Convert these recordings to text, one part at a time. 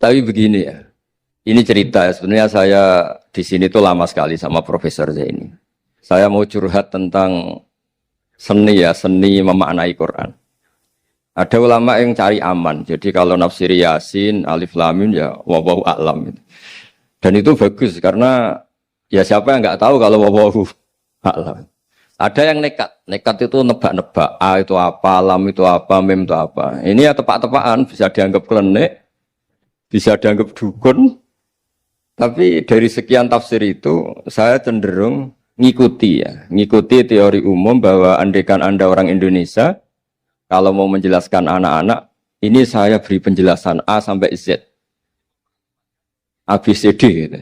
Tapi begini ya, ini cerita ya. Sebenarnya saya di sini tuh lama sekali sama Profesor Zaini. Saya mau curhat tentang seni ya, seni memaknai Quran. Ada ulama yang cari aman. Jadi kalau nafsir Yasin, Alif Lam Mim ya wallahu a'lam. Dan itu bagus karena ya siapa yang nggak tahu kalau wallahu a'lam. Ada yang nekat itu nebak-nebak. A itu apa, lam itu apa, mim itu apa. Ini ya tepak-tepakan, bisa dianggap klenik, bisa dianggap dukun. Tapi dari sekian tafsir itu saya cenderung ngikuti teori umum bahwa andaikan Anda orang Indonesia, kalau mau menjelaskan anak-anak, ini saya beri penjelasan A sampai Z. A, B, C, D gitu.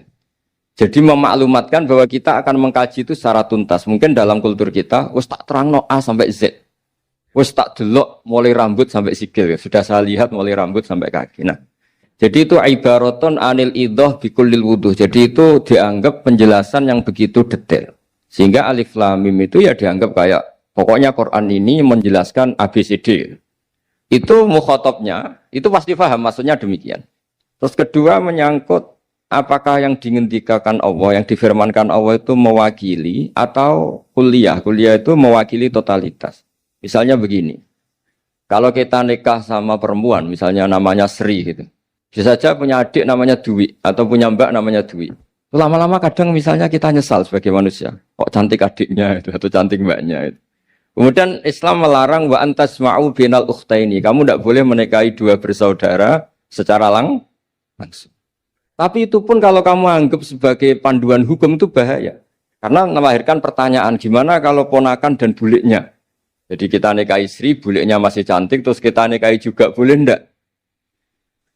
Jadi memaklumatkan bahwa kita akan mengkaji itu secara tuntas. Mungkin dalam kultur kita, wis tak terangno A sampai Z. Wis tak delok mulai rambut sampai sikil. Sudah saya lihat mulai rambut sampai kaki. Nah, jadi itu ibaratun anil idhah bikullil wuduh. Jadi itu dianggap penjelasan yang begitu detail. Sehingga Alif Lam Mim itu ya dianggap kayak pokoknya Quran ini menjelaskan ABCD. Itu mukhatabnya, itu pasti paham maksudnya demikian. Terus kedua menyangkut apakah yang dingendikakan Allah, yang difirmankan Allah itu mewakili atau kuliah. Kuliah itu mewakili totalitas. Misalnya begini, kalau kita nikah sama perempuan, misalnya namanya Sri gitu. Bisa saja punya adik namanya Dwi, atau punya mbak namanya Dwi. Lama-lama kadang misalnya kita nyesal sebagai manusia. Kok cantik adiknya itu, atau cantik mbaknya itu. Kemudian Islam melarang wa antasma'u binal ukhtaini. Kamu tidak boleh menikahi dua bersaudara secara langsung. Tapi itu pun kalau kamu anggap sebagai panduan hukum itu bahaya. Karena melahirkan pertanyaan, gimana kalau ponakan dan buliknya? Jadi kita nikahi Sri, buliknya masih cantik, terus kita nikahi juga, boleh enggak?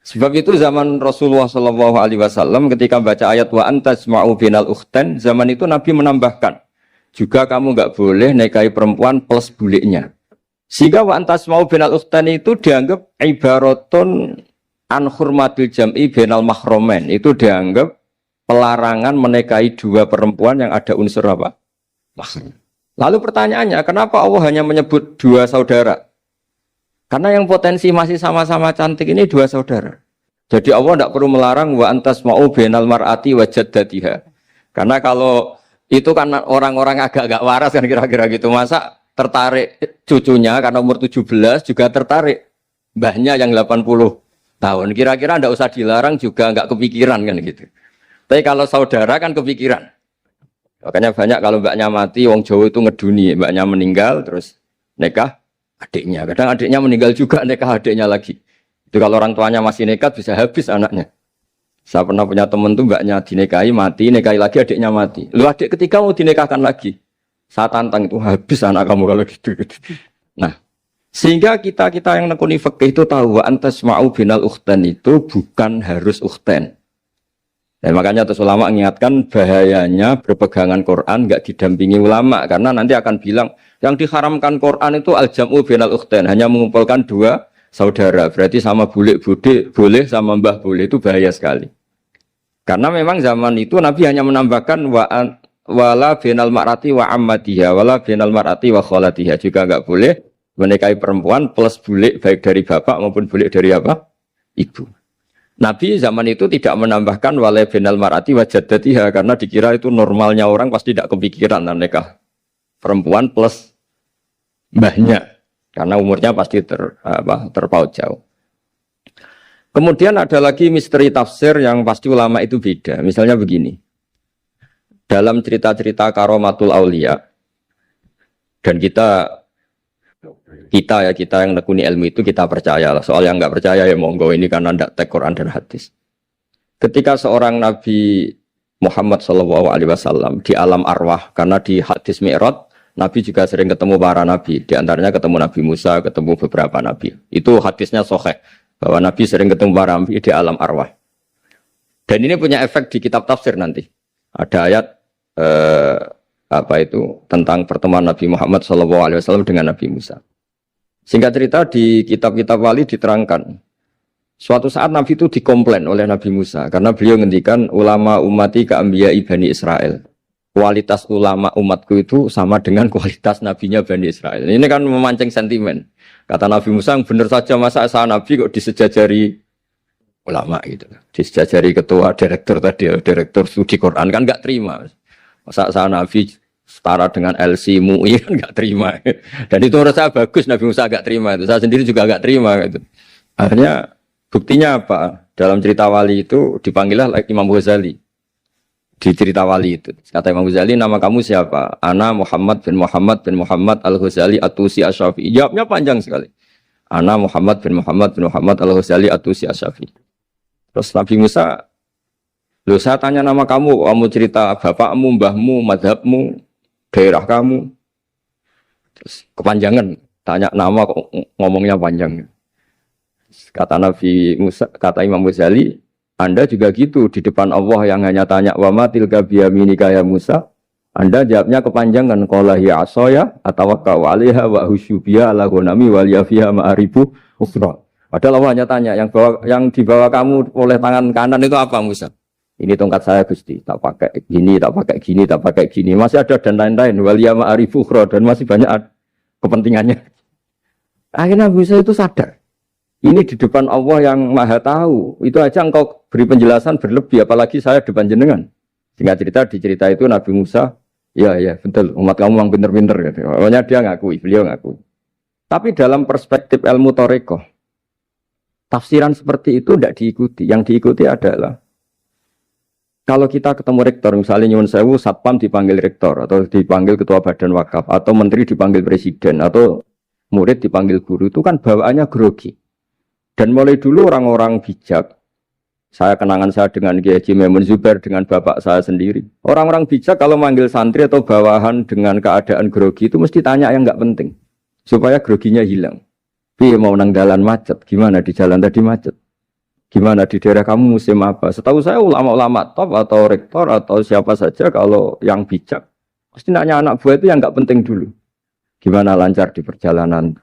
Sebab itu zaman Rasulullah SAW ketika baca ayat wa antasma'u binal ukhtain, zaman itu Nabi menambahkan, juga kamu enggak boleh nikahi perempuan plus buliknya. Sehingga wa antasma'u binal ukhtain itu dianggap ibaratun an hurmatil jam'i bainal mahromen, itu dianggap pelarangan menikahi dua perempuan yang ada unsur apa? Mahram. Lalu pertanyaannya, kenapa Allah hanya menyebut dua saudara? Karena yang potensi masih sama-sama cantik ini dua saudara. Jadi Allah tidak perlu melarang wa antasma'u bainal mar'ati wa jaddatiha. Karena kalau itu kan orang-orang agak-agak waras kan kira-kira gitu, masa tertarik cucunya karena umur 17 juga tertarik mbahnya yang 80 tahun, kira-kira ndak usah dilarang juga nggak kepikiran kan gitu. Tapi kalau saudara kan kepikiran. Makanya banyak kalau mbaknya mati, wong Jawa itu ngeduni, mbaknya meninggal terus nikah adiknya. Kadang adiknya meninggal juga nikah adiknya lagi. Itu kalau orang tuanya masih nekat bisa habis anaknya. Saya pernah punya teman tuh mbaknya dinikahi mati, nikahi lagi adiknya mati. Lu adik ketiga mau dinikahkan lagi. Saya tantang itu habis anak kamu kalau gitu. Nah, sehingga kita yang nekuni fikih itu tahu wa antasma'u binal ukhtan itu bukan harus ukhtan. Dan makanya terus ulama mengingatkan bahayanya berpegangan Quran enggak didampingi ulama karena nanti akan bilang yang diharamkan Quran itu al-jam'u binal ukhtan, hanya mengumpulkan dua saudara. Berarti sama bulik bude boleh, sama mbah boleh, itu bahaya sekali. Karena memang zaman itu Nabi hanya menambahkan wala binal mar'ati wa ammatiha wala binal mar'ati wa kholatiha, juga enggak boleh menikahi perempuan plus bulik baik dari bapak maupun bulik dari apa? Ibu. Nabi zaman itu tidak menambahkan wala binal mar'ati wa jaddatiha karena dikira itu normalnya orang pasti tidak kepikiran nikah perempuan plus mbahnya karena umurnya pasti terpaut jauh. Kemudian ada lagi misteri tafsir yang pasti ulama itu beda. Misalnya begini. Dalam cerita-cerita karomatul aulia dan kita yang nekuni ilmu itu kita percayalah. Soal yang nggak percaya ya monggo, ini karena tidak tek Quran dan hadis. Ketika seorang Nabi Muhammad SAW di alam arwah, karena di hadis Mi'raj Nabi juga sering ketemu para nabi, di antaranya ketemu Nabi Musa, ketemu beberapa nabi. Itu hadisnya sahih bahwa Nabi sering ketemu para nabi di alam arwah. Dan ini punya efek di kitab tafsir nanti. Ada ayat tentang pertemuan Nabi Muhammad SAW dengan Nabi Musa. Singkat cerita di kitab-kitab wali diterangkan, suatu saat Nabi itu dikomplain oleh Nabi Musa karena beliau ngendikan ulama ummati ka'ambiya'i Bani Israel. Kualitas ulama umatku itu sama dengan kualitas nabinya Bani Israel. Ini kan memancing sentimen. Kata Nabi Musa, benar saja masa saya Nabi kok disejajari ulama gitu. Disejajari ketua direktur tadi, direktur studi Quran kan nggak terima. Masa Nabi setara dengan LC MUI kan nggak terima. Dan itu menurut saya bagus Nabi Musa nggak terima itu. Saya sendiri juga nggak terima gitu. Akhirnya buktinya apa? Dalam cerita wali itu dipanggillah Imam Ghazali. Di cerita wali itu kata Imam Ghazali, nama kamu siapa? Ana Muhammad bin Muhammad Al-Ghazali At-Tusi Asy-Syafi'i. Jawabnya panjang sekali. Ana Muhammad bin Muhammad Al-Ghazali At-Tusi Asy-Syafi'i. Terus Nabi Musa, loh saya tanya nama kamu cerita bapakmu, mbahmu, madhabmu, daerah kamu. Terus kepanjangan, tanya nama ngomongnya panjang. Kata Nabi Musa, kata Imam Ghazali, Anda juga gitu di depan Allah yang hanya tanya wa ma tilka biyaminika ya Musa. Anda jawabnya kepanjangan qala hi asaya atawakkau 'alaiha wa husyubiya ala ghanami wal yafiha ma'aribu ukhra. Padahal Allah hanya tanya yang dibawa kamu oleh tangan kanan itu apa Musa? Ini tongkat saya Gusti, tak pakai gini, tak pakai gini, tak pakai gini. Masih ada dan lain-lain wal ya ma'aribu ukhra dan masih banyak kepentingannya. Akhirnya Musa itu sadar. Ini di depan Allah yang maha tahu. Itu aja engkau beri penjelasan berlebih. Apalagi saya depan jenengan. Singkat cerita, di cerita itu Nabi Musa, ya betul, umat kamu memang pinter-pinter. Gitu. Pokoknya dia ngakui, beliau ngakui. Tapi dalam perspektif ilmu Thariqah, tafsiran seperti itu tidak diikuti. Yang diikuti adalah, kalau kita ketemu rektor, misalnya Nyuwun Sewu, Satpam dipanggil rektor, atau dipanggil ketua badan wakaf, atau menteri dipanggil presiden, atau murid dipanggil guru, itu kan bawaannya grogi. Dan mulai dulu orang-orang bijak, saya kenangan saya dengan Kiai Haji Maimun Zubair, dengan bapak saya sendiri. Orang-orang bijak kalau manggil santri atau bawahan dengan keadaan grogi itu mesti tanya yang nggak penting. Supaya groginya hilang. Piye mau nang dalan macet, gimana di jalan tadi macet? Gimana di daerah kamu musim apa? Setahu saya ulama-ulama top atau rektor atau siapa saja kalau yang bijak, pasti nanya anak buah itu yang nggak penting dulu. Gimana lancar di perjalanan